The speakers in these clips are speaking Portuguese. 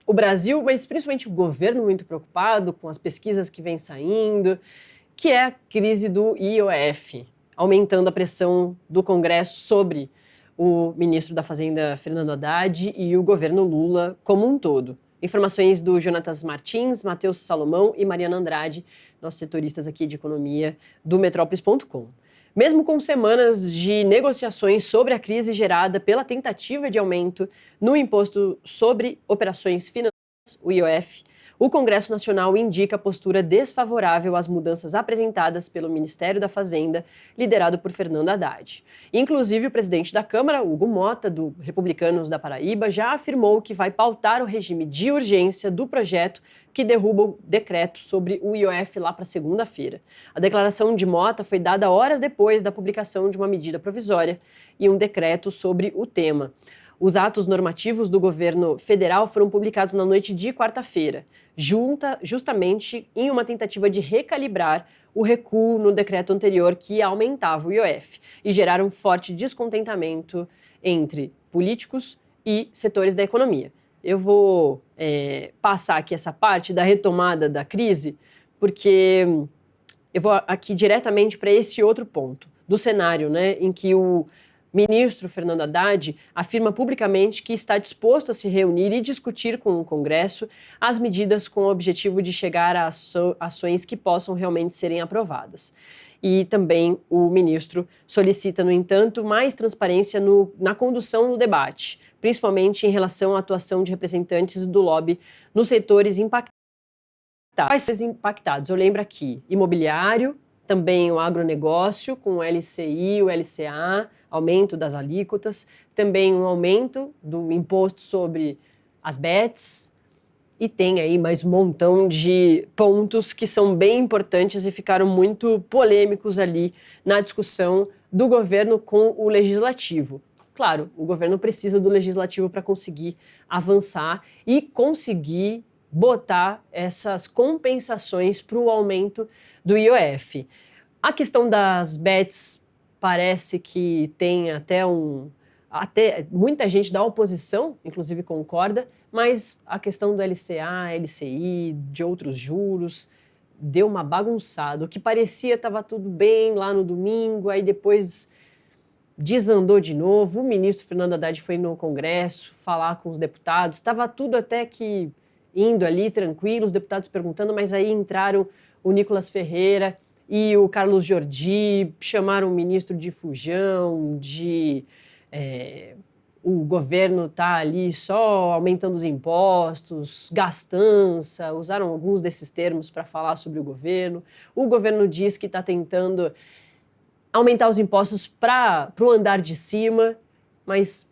o Brasil, mas principalmente o governo muito preocupado com as pesquisas que vêm saindo, que é a crise do IOF, aumentando a pressão do Congresso sobre o ministro da Fazenda, Fernando Haddad, e o governo Lula como um todo. Informações do Jonatas Martins, Matheus Salomão e Mariana Andrade, nossos setoristas aqui de economia do Metrópolis.com. Mesmo com semanas de negociações sobre a crise gerada pela tentativa de aumento no imposto sobre operações financeiras, o IOF, o Congresso Nacional indica postura desfavorável às mudanças apresentadas pelo Ministério da Fazenda, liderado por Fernando Haddad. Inclusive, o presidente da Câmara, Hugo Mota, do Republicanos da Paraíba, já afirmou que vai pautar o regime de urgência do projeto que derruba o decreto sobre o IOF lá para segunda-feira. A declaração de Mota foi dada horas depois da publicação de uma medida provisória e um decreto sobre o tema. Os atos normativos do governo federal foram publicados na noite de quarta-feira, justamente em uma tentativa de recalibrar o recuo no decreto anterior que aumentava o IOF e geraram forte descontentamento entre políticos e setores da economia. Eu vou passar aqui essa parte da retomada da crise, porque eu vou aqui diretamente para esse outro ponto, do cenário, né, em que o ministro Fernando Haddad afirma publicamente que está disposto a se reunir e discutir com o Congresso as medidas com o objetivo de chegar a ações que possam realmente serem aprovadas. E também o ministro solicita, no entanto, mais transparência na condução do debate, principalmente em relação à atuação de representantes do lobby nos setores impactados. Quais são os impactados? Eu lembro aqui, imobiliário, também o agronegócio, com o LCI, o LCA, aumento das alíquotas, também um aumento do imposto sobre as bets, e tem aí mais um montão de pontos que são bem importantes e ficaram muito polêmicos ali na discussão do governo com o legislativo. Claro, o governo precisa do legislativo para conseguir avançar e conseguir botar essas compensações para o aumento do IOF. A questão das bets parece que tem até muita gente da oposição, inclusive, concorda, mas a questão do LCA, LCI, de outros juros, deu uma bagunçada. O que parecia estava tudo bem lá no domingo, aí depois desandou de novo. O ministro Fernando Haddad foi no Congresso falar com os deputados, estava tudo até que indo ali tranquilo, os deputados perguntando, mas aí entraram o Nicolas Ferreira e o Carlos Jordi, chamaram o ministro de fujão, o governo está ali só aumentando os impostos, gastança, usaram alguns desses termos para falar sobre o governo. O governo diz que está tentando aumentar os impostos para o andar de cima, mas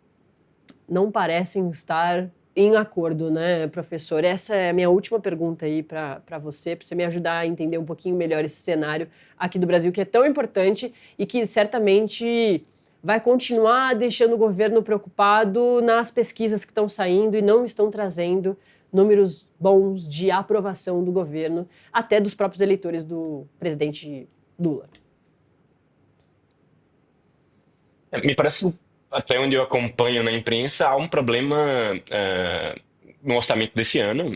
não parecem estar em acordo, né, professor? Essa é a minha última pergunta aí para você me ajudar a entender um pouquinho melhor esse cenário aqui do Brasil, que é tão importante e que certamente vai continuar deixando o governo preocupado nas pesquisas que estão saindo e não estão trazendo números bons de aprovação do governo, até dos próprios eleitores do presidente Lula. Me parece que, até onde eu acompanho na imprensa, há um problema no orçamento desse ano.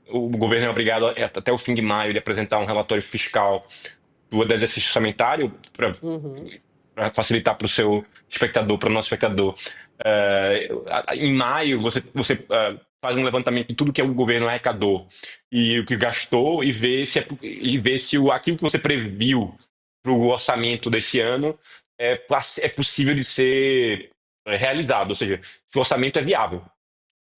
O governo é obrigado, até o fim de maio, de apresentar um relatório fiscal do exercício orçamentário para facilitar para o seu espectador, para o nosso espectador. Em maio, você faz um levantamento de tudo que o governo arrecadou e o que gastou e vê se aquilo que você previu para o orçamento desse ano é possível de ser realizado, ou seja, se o orçamento é viável.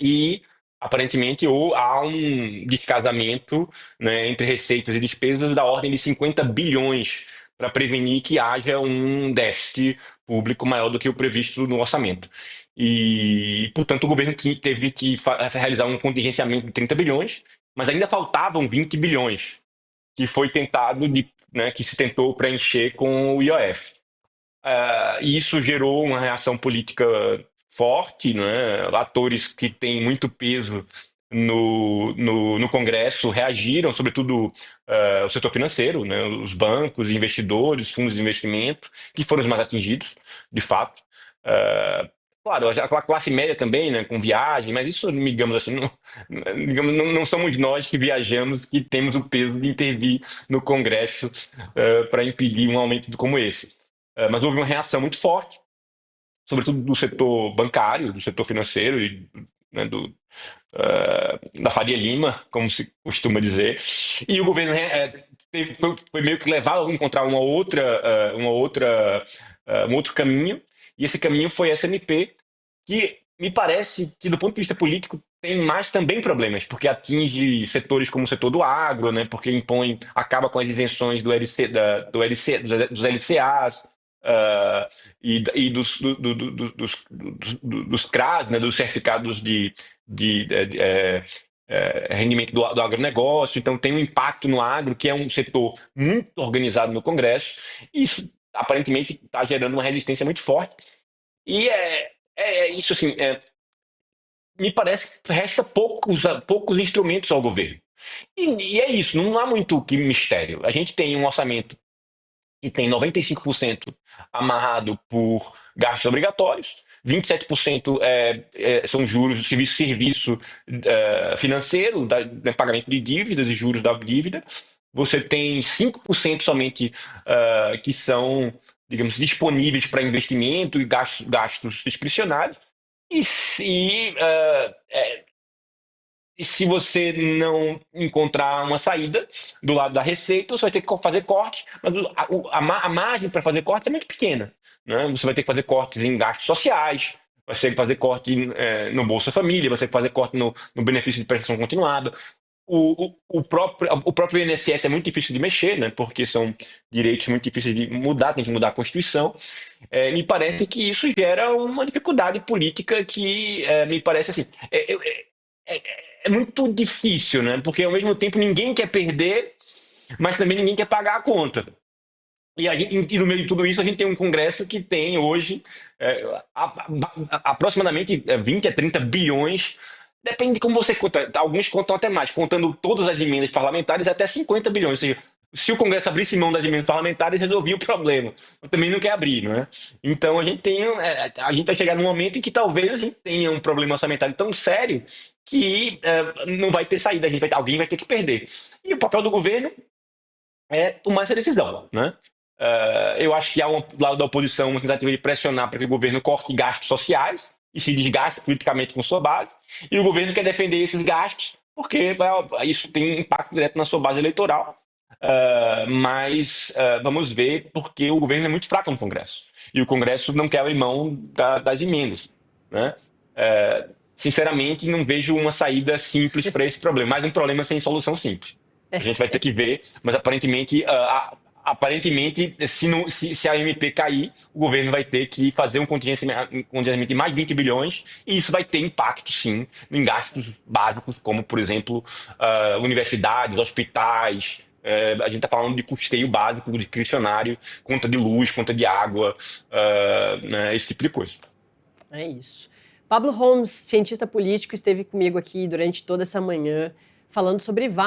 E, aparentemente, há um descasamento, né, entre receitas e despesas da ordem de 50 bilhões para prevenir que haja um déficit público maior do que o previsto no orçamento. E, portanto, o governo teve que realizar um contingenciamento de 30 bilhões, mas ainda faltavam 20 bilhões, que foi tentado, que se tentou preencher com o IOF. E isso gerou uma reação política forte, né? Atores que têm muito peso no Congresso reagiram, sobretudo o setor financeiro, né? Os bancos, investidores, fundos de investimento, que foram os mais atingidos, de fato. Claro, aquela classe média também, né, com viagem, mas isso, digamos assim, não somos nós que viajamos que temos o peso de intervir no Congresso para impedir um aumento como esse. Mas houve uma reação muito forte, sobretudo do setor bancário, do setor financeiro e né, da Faria Lima, como se costuma dizer, e o governo foi meio que levado a encontrar um outro caminho, e esse caminho foi a SMP, que me parece que, do ponto de vista político, tem mais também problemas, porque atinge setores como o setor do agro, né, porque acaba com as isenções dos LCAs, e dos CRAs, né, dos certificados de rendimento do agronegócio. Então, tem um impacto no agro, que é um setor muito organizado no Congresso, e isso aparentemente está gerando uma resistência muito forte. E isso assim, me parece que resta poucos instrumentos ao governo. E é isso, não há muito que mistério. A gente tem um orçamento que tem 95% amarrado por gastos obrigatórios, 27% são juros do serviço financeiro, pagamento de dívidas e juros da dívida. Você tem 5% somente que são, digamos, disponíveis para investimento e gastos discricionários. E se você não encontrar uma saída do lado da receita, você vai ter que fazer cortes, mas a margem para fazer cortes é muito pequena, né? Você vai ter que fazer cortes em gastos sociais, vai ter que fazer corte no Bolsa Família, vai ter que fazer corte no benefício de prestação continuada. O próprio INSS é muito difícil de mexer, né? Porque são direitos muito difíceis de mudar, tem que mudar a Constituição. Me parece que isso gera uma dificuldade política que me parece assim. É muito difícil, né? Porque ao mesmo tempo ninguém quer perder, mas também ninguém quer pagar a conta. E no meio de tudo isso, a gente tem um Congresso que tem hoje aproximadamente 20 a 30 bilhões. Depende de como você conta. Alguns contam até mais, contando todas as emendas parlamentares, até 50 bilhões. Ou seja, se o Congresso abrisse mão das emendas parlamentares, resolvia o problema. Mas também não quer abrir, não é? Então a gente vai chegar num momento em que talvez a gente tenha um problema orçamentário tão sério que não vai ter saída, alguém vai ter que perder. E o papel do governo é tomar essa decisão, né? Eu acho que há do lado da oposição uma tentativa de pressionar para que o governo corte gastos sociais e se desgaste politicamente com sua base, e o governo quer defender esses gastos porque isso tem impacto direto na sua base eleitoral. Mas vamos ver, porque o governo é muito fraco no Congresso e o Congresso não quer abrir mão das emendas, né? Sinceramente, não vejo uma saída simples para esse problema, mais um problema sem solução simples. A gente vai ter que ver, mas aparentemente, se a MP cair, o governo vai ter que fazer um contingenciamento de mais de 20 bilhões, e isso vai ter impacto, sim, em gastos básicos, como, por exemplo, universidades, hospitais. A gente está falando de custeio básico, discricionário, conta de luz, conta de água, né, esse tipo de coisa. É isso. Pablo Homes, cientista político, esteve comigo aqui durante toda essa manhã, falando sobre